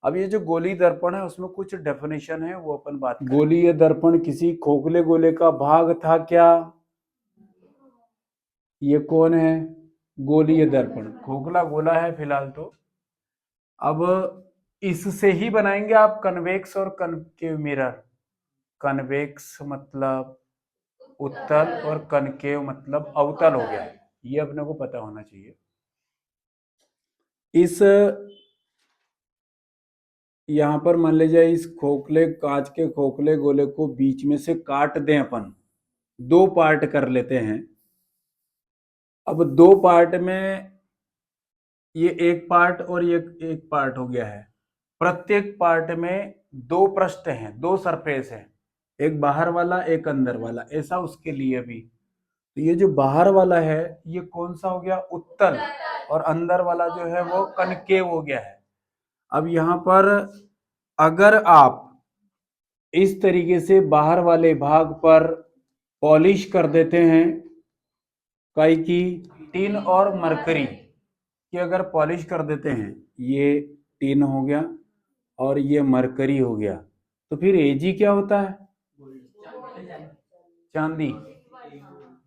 अब ये जो गोलीय दर्पण है उसमें कुछ डेफिनेशन है, वो अपन बात करें। गोलीय दर्पण किसी खोखले गोले का भाग था क्या? ये कौन है? गोलीय दर्पण खोखला गोला है फिलहाल तो। अब इससे ही बनाएंगे आप कन्वेक्स और कनकेव मिरर। कन्वेक्स मतलब उत्तल और कनकेव मतलब अवतल हो गया, ये अपने को पता होना चाहिए। इस यहां पर मान लीजिए इस खोखले कांच के खोखले गोले को बीच में से काट दें अपन, दो पार्ट कर लेते हैं। अब दो पार्ट में ये एक पार्ट और ये एक पार्ट हो गया है। प्रत्येक पार्ट में दो पृष्ठ हैं, दो सरफेस हैं, एक बाहर वाला एक अंदर वाला, ऐसा उसके लिए भी। तो ये जो बाहर वाला है ये कौन सा हो गया? उत्तल, और अंदर वाला जो है वो कनकेव हो गया है। अब यहां पर अगर आप इस तरीके से बाहर वाले भाग पर पॉलिश कर देते हैं, काई की टिन और मरकरी की अगर पॉलिश कर देते हैं, ये टिन हो गया और ये मरकरी हो गया, तो फिर एजी क्या होता है? चांदी।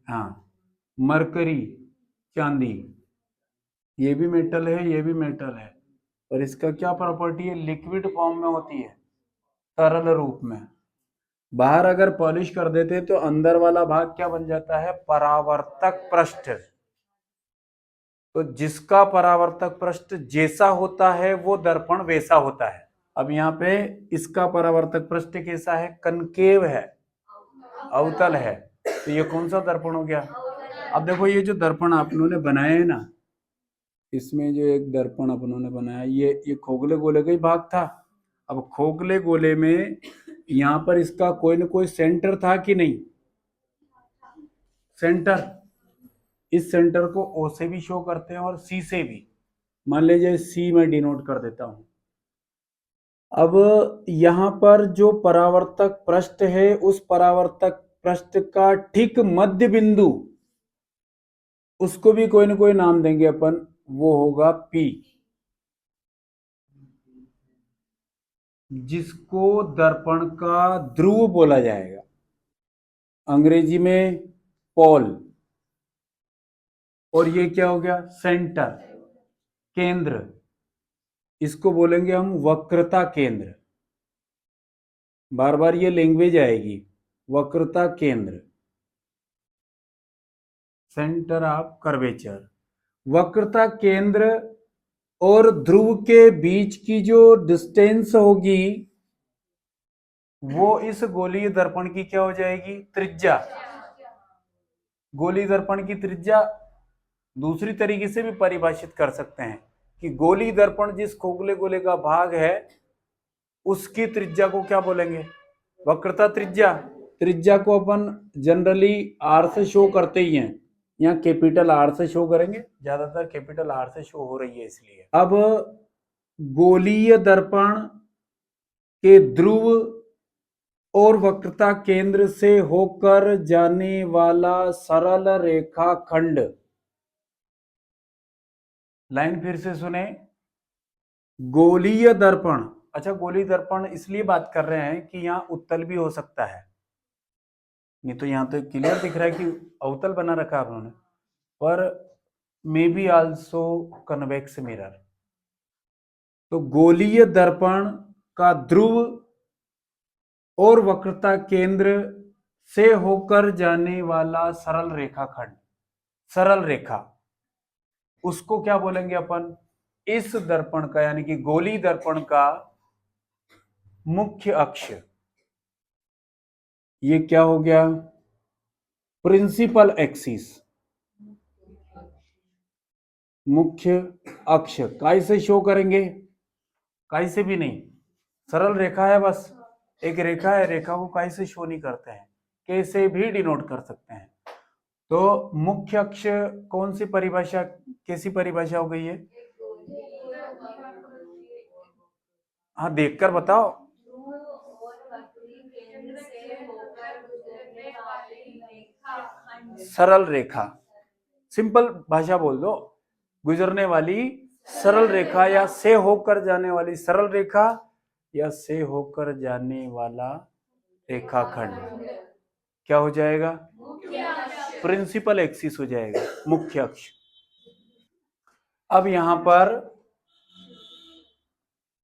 हाँ, मरकरी चांदी, ये भी मेटल है ये भी मेटल है, और इसका क्या प्रॉपर्टी है? लिक्विड फॉर्म में होती है, तरल रूप में। बाहर अगर पॉलिश कर देते तो अंदर वाला भाग क्या बन जाता है? परावर्तक पृष्ठ। तो जिसका परावर्तक पृष्ठ जैसा होता है वो दर्पण वैसा होता है। अब यहाँ पे इसका परावर्तक पृष्ठ कैसा है? कनकेव है, अवतल है। तो ये कौन सा दर्पण हो गया? अब देखो ये जो दर्पण आप लोगों ने बनाया है ना, इसमें जो एक दर्पण अपनों ने बनाया, ये खोखले गोले का ही भाग था। अब खोखले गोले में यहाँ पर इसका कोई ना कोई सेंटर था कि नहीं? सेंटर, इस सेंटर को ओ से भी शो करते हैं और सी से भी। मान लीजिए सी में डिनोट कर देता हूं। अब यहां पर जो परावर्तक पृष्ठ है उस परावर्तक पृष्ठ का ठीक मध्य बिंदु, उसको भी कोई ना कोई नाम देंगे अपन, वो होगा पी, जिसको दर्पण का ध्रुव बोला जाएगा, अंग्रेजी में पोल। और ये क्या हो गया? सेंटर, केंद्र, इसको बोलेंगे हम वक्रता केंद्र। बार बार ये लैंग्वेज आएगी, वक्रता केंद्र, सेंटर ऑफ कर्वेचर। वक्रता केंद्र और ध्रुव के बीच की जो डिस्टेंस होगी वो इस गोलीय दर्पण की क्या हो जाएगी? त्रिज्या। गोलीय दर्पण की त्रिज्या दूसरी तरीके से भी परिभाषित कर सकते हैं कि गोलीय दर्पण जिस खोखले गोले का भाग है उसकी त्रिज्या को क्या बोलेंगे? वक्रता त्रिज्या। त्रिज्या को अपन जनरली आर से शो करते ही हैं, यहाँ कैपिटल आर से शो करेंगे, ज्यादातर कैपिटल आर से शो हो रही है इसलिए। अब गोलीय दर्पण के ध्रुव और वक्रता केंद्र से होकर जाने वाला सरल रेखाखंड, लाइन फिर से सुने, गोलीय दर्पण। अच्छा, गोलीय दर्पण इसलिए बात कर रहे हैं कि यहाँ उत्तल भी हो सकता है, नहीं तो यहाँ तो क्लियर दिख रहा है कि अवतल बना रखा है उन्होंने, पर may be also convex mirror. तो गोलीय दर्पण का ध्रुव और वक्रता केंद्र से होकर जाने वाला सरल रेखाखंड, सरल रेखा, उसको क्या बोलेंगे अपन? इस दर्पण का यानी कि गोलीय दर्पण का मुख्य अक्ष। ये क्या हो गया? प्रिंसिपल एक्सिस, मुख्य अक्ष। काय से शो करेंगे? काय से भी नहीं, सरल रेखा है बस, एक रेखा है, रेखा को काय से शो नहीं करते हैं, कैसे भी डिनोट कर सकते हैं। तो मुख्य अक्ष कौन सी परिभाषा, कैसी परिभाषा हो गई है? हाँ, देखकर बताओ। सरल रेखा, सिंपल भाषा बोल दो, गुजरने वाली सरल रेखा या से होकर जाने वाली सरल रेखा या से होकर जाने वाला रेखाखंड क्या हो जाएगा? प्रिंसिपल एक्सिस हो जाएगा, मुख्य अक्ष। अब यहां पर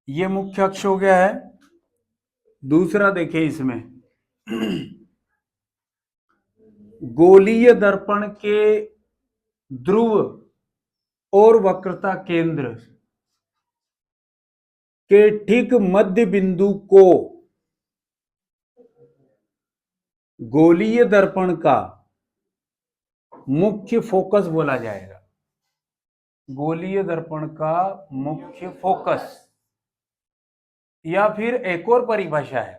ये मुख्य अक्ष हो गया है। दूसरा देखिए इसमें गोलीय दर्पण के ध्रुव और वक्रता केंद्र के ठीक मध्य बिंदु को गोलीय दर्पण का मुख्य फोकस बोला जाएगा। गोलीय दर्पण का मुख्य फोकस, या फिर एक और परिभाषा है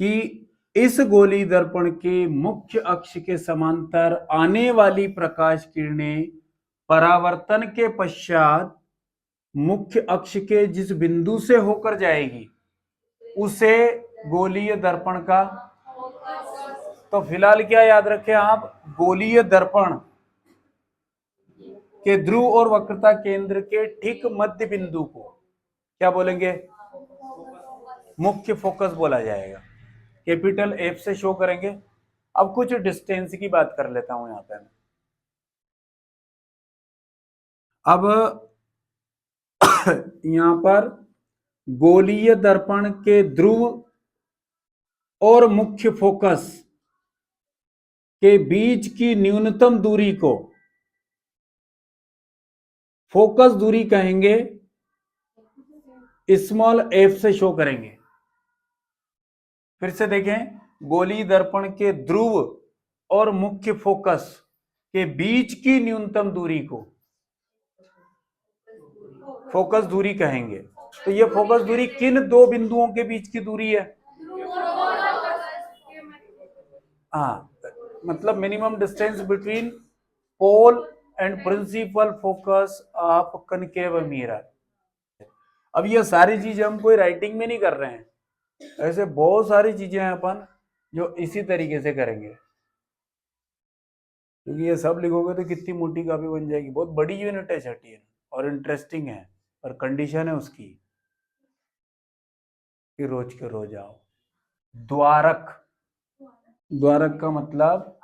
कि इस गोलीय दर्पण के मुख्य अक्ष के समांतर आने वाली प्रकाश किरणें परावर्तन के पश्चात मुख्य अक्ष के जिस बिंदु से होकर जाएगी उसे गोलीय दर्पण का, तो फिलहाल क्या याद रखें आप, गोलीय दर्पण के ध्रुव और वक्रता केंद्र के ठीक मध्य बिंदु को क्या बोलेंगे? मुख्य फोकस बोला जाएगा। कैपिटल एफ से शो करेंगे। अब कुछ डिस्टेंस की बात कर लेता हूं यहां पे। अब यहां पर गोलीय दर्पण के ध्रुव और मुख्य फोकस के बीच की न्यूनतम दूरी को फोकस दूरी कहेंगे, स्मॉल एफ से शो करेंगे। फिर से देखें, गोलीय दर्पण के ध्रुव और मुख्य फोकस के बीच की न्यूनतम दूरी को फोकस दूरी कहेंगे। तो ये फोकस दूरी किन दो बिंदुओं के बीच की दूरी है? हाँ, मतलब minimum distance between pole and principal focus of concave mirror. अब ये सारी चीजें हम कोई राइटिंग में नहीं कर रहे हैं, ऐसे बहुत सारी चीजें हैं अपन जो इसी तरीके से करेंगे, क्योंकि ये सब लिखोगे तो कितनी मोटी कॉपी बन जाएगी। बहुत बड़ी यूनिट है 13 और इंटरेस्टिंग है, और कंडीशन है उसकी कि रोज के रोज आओ। द्वारक, द्वारक का मतलब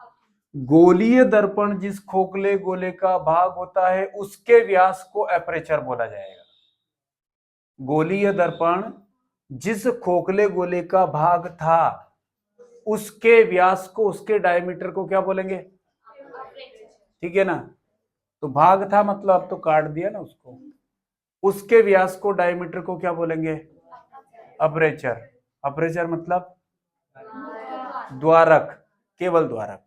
गोलीय दर्पण जिस खोखले गोले का भाग होता है उसके व्यास को एपरेचर बोला जाएगा। गोलीय दर्पण जिस खोखले गोले का भाग था उसके व्यास को, उसके डायमीटर को क्या बोलेंगे? ठीक है ना? तो भाग था मतलब अब तो काट दिया ना उसको। उसके व्यास को, डायमीटर को क्या बोलेंगे? अपर्चर। अपर्चर मतलब द्वारक, केवल द्वारक।